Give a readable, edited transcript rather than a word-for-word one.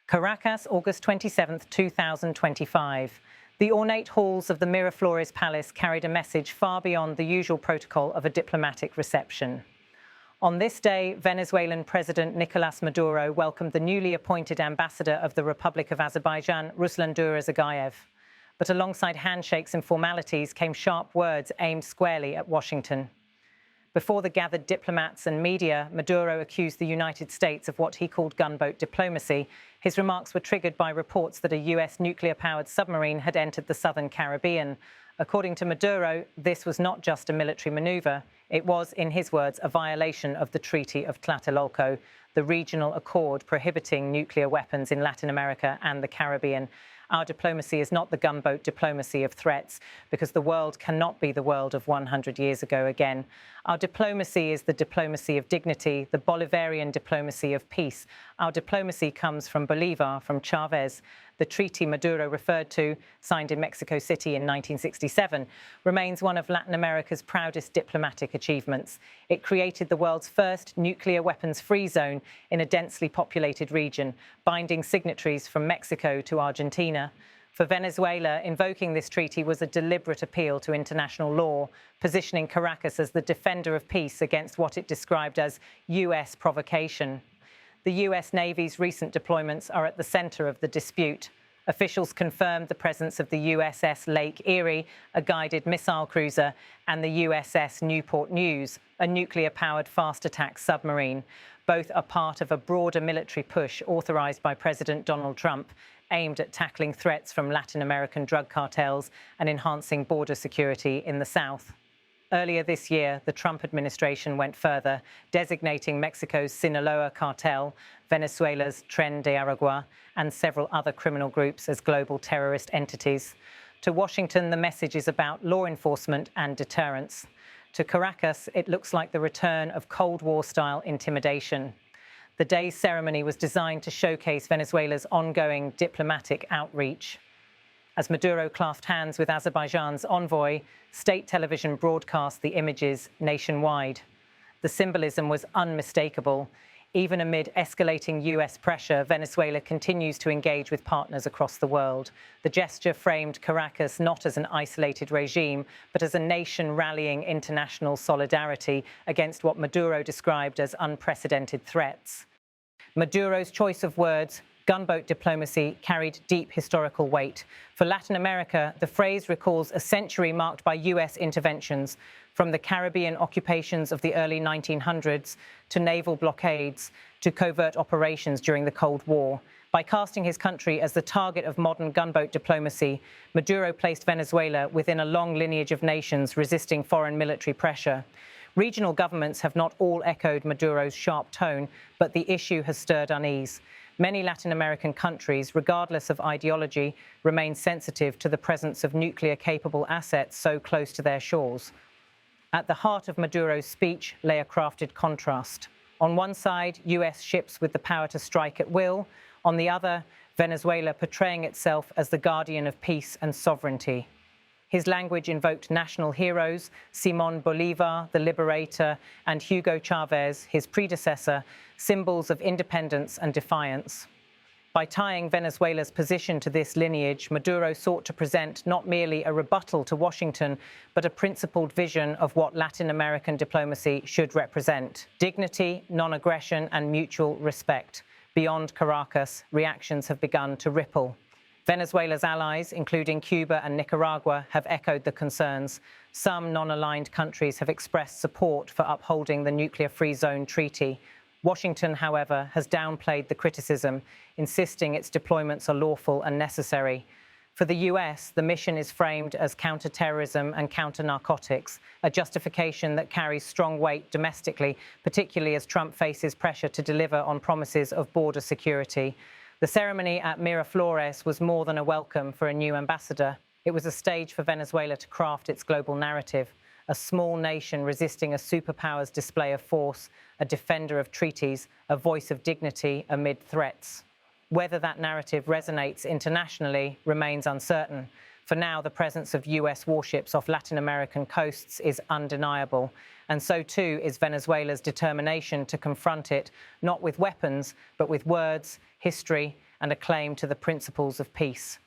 Caracas, August 27, 2025. The ornate halls of the Miraflores Palace carried a message far beyond the usual protocol of a diplomatic reception. On this day, Venezuelan President Nicolás Maduro welcomed the newly appointed ambassador of the Republic of Azerbaijan, Ruslan Durazagayev. But alongside handshakes and formalities came sharp words aimed squarely at Washington. Before the gathered diplomats and media, Maduro accused the United States of what he called gunboat diplomacy. His remarks were triggered by reports that a US nuclear-powered submarine had entered the southern Caribbean. According to Maduro, this was not just a military maneuver. It was, in his words, a violation of the Treaty of Tlatelolco, the regional accord prohibiting nuclear weapons in Latin America and the Caribbean. Our diplomacy is not the gunboat diplomacy of threats, because the world cannot be the world of 100 years ago again. Our diplomacy is the diplomacy of dignity, the Bolivarian diplomacy of peace. Our diplomacy comes from Bolivar, from Chavez. The treaty Maduro referred to, signed in Mexico City in 1967, remains one of Latin America's proudest diplomatic achievements. It created the world's first nuclear weapons-free zone in a densely populated region, binding signatories from Mexico to Argentina. For Venezuela, invoking this treaty was a deliberate appeal to international law, positioning Caracas as the defender of peace against what it described as US provocation. The US Navy's recent deployments are at the center of the dispute. Officials confirmed the presence of the USS Lake Erie, a guided missile cruiser, and the USS Newport News, a nuclear-powered fast-attack submarine. Both are part of a broader military push authorized by President Donald Trump, aimed at tackling threats from Latin American drug cartels and enhancing border security in the South. Earlier this year, the Trump administration went further, designating Mexico's Sinaloa cartel, Venezuela's Tren de Aragua, and several other criminal groups as global terrorist entities. To Washington, the message is about law enforcement and deterrence. To Caracas, it looks like the return of Cold War-style intimidation. The day's ceremony was designed to showcase Venezuela's ongoing diplomatic outreach. As Maduro clasped hands with Azerbaijan's envoy, state television broadcast the images nationwide. The symbolism was unmistakable. Even amid escalating US pressure, Venezuela continues to engage with partners across the world. The gesture framed Caracas not as an isolated regime, but as a nation rallying international solidarity against what Maduro described as unprecedented threats. Maduro's choice of words, gunboat diplomacy, carried deep historical weight. For Latin America, the phrase recalls a century marked by US interventions, from the Caribbean occupations of the early 1900s to naval blockades to covert operations during the Cold War. By casting his country as the target of modern gunboat diplomacy, Maduro placed Venezuela within a long lineage of nations resisting foreign military pressure. Regional governments have not all echoed Maduro's sharp tone, but the issue has stirred unease. Many Latin American countries, regardless of ideology, remain sensitive to the presence of nuclear-capable assets so close to their shores. At the heart of Maduro's speech lay a crafted contrast. On one side, US ships with the power to strike at will. On the other, Venezuela portraying itself as the guardian of peace and sovereignty. His language invoked national heroes, Simón Bolívar, the liberator, and Hugo Chavez, his predecessor, symbols of independence and defiance. By tying Venezuela's position to this lineage, Maduro sought to present not merely a rebuttal to Washington, but a principled vision of what Latin American diplomacy should represent: dignity, non-aggression, and mutual respect. Beyond Caracas, reactions have begun to ripple. Venezuela's allies, including Cuba and Nicaragua, have echoed the concerns. Some non-aligned countries have expressed support for upholding the nuclear-free zone treaty. Washington, however, has downplayed the criticism, insisting its deployments are lawful and necessary. For the US, the mission is framed as counter-terrorism and counter-narcotics, a justification that carries strong weight domestically, particularly as Trump faces pressure to deliver on promises of border security. The ceremony at Miraflores was more than a welcome for a new ambassador. It was a stage for Venezuela to craft its global narrative, a small nation resisting a superpower's display of force, a defender of treaties, a voice of dignity amid threats. Whether that narrative resonates internationally remains uncertain. For now, the presence of US warships off Latin American coasts is undeniable, and so too is Venezuela's determination to confront it not with weapons, but with words, history, and a claim to the principles of peace.